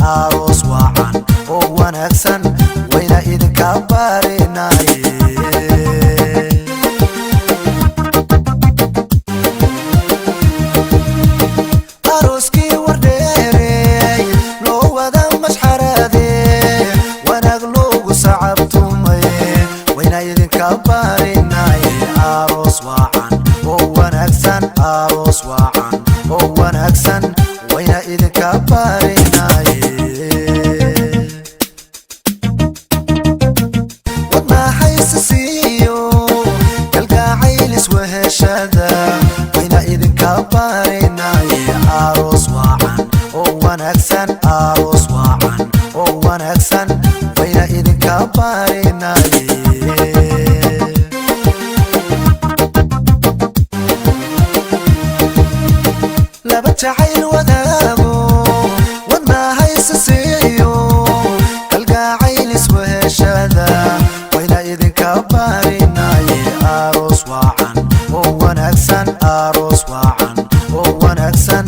aroos wacan oo wanaagsan wayna idinka barinaaye arooskii wardheerey loo wada mashxarade wanaag loogu sacabtumay wayna idinka barinaaye aroos wacan oo wanaagsan aroos wacan oo wanaagsan wayna idinka barinaaye wadna haysasiiyo kalgacayl isweheshada wayna idinka barinaaye aroos wacan oo wanaagsan aroos wacan oo wanaagsan wayna idinka barinaaye laba jacayl wadaago wadna haysasiiyo kalgacayl isweheshada wayna idinka barinaaye aroos wacan oo wanaagsan aroos wacan oo wanaagsan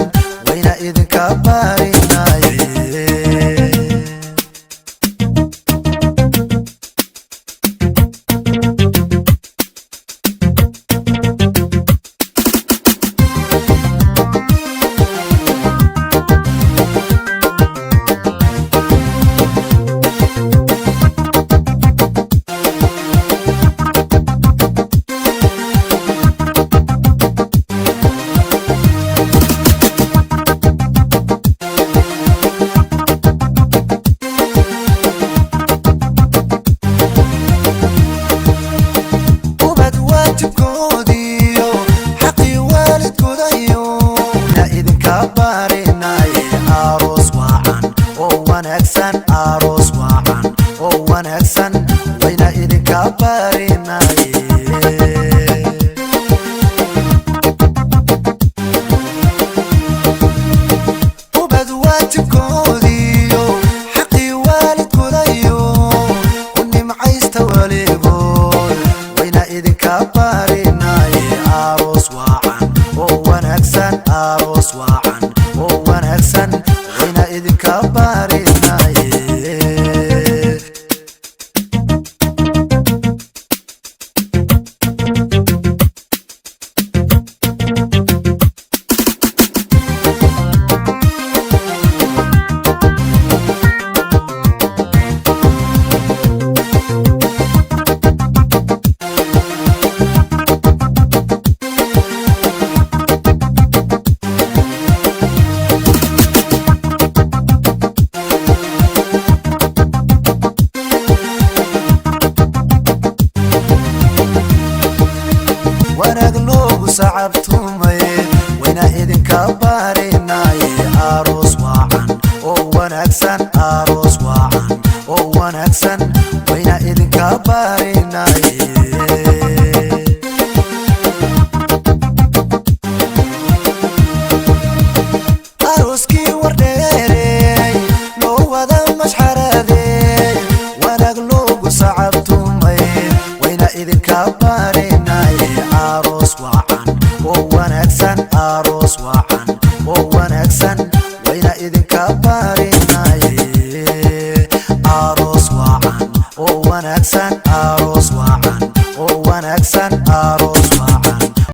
wayna idinka barinaaye aroos wacan oo wanaagsan wayna idinka barinaaye ubad waajibkoodiyo xaqii waalidkoodayo ku nimcaysta waligood wayna idinka barinaaye aroos wacan oo wanaagsan aroos wacan oo wanaagsan wayna idinka barinaaye wanaag loogu sacabtumay wayna idinka barinaaye aroos wacan oo wanaagsan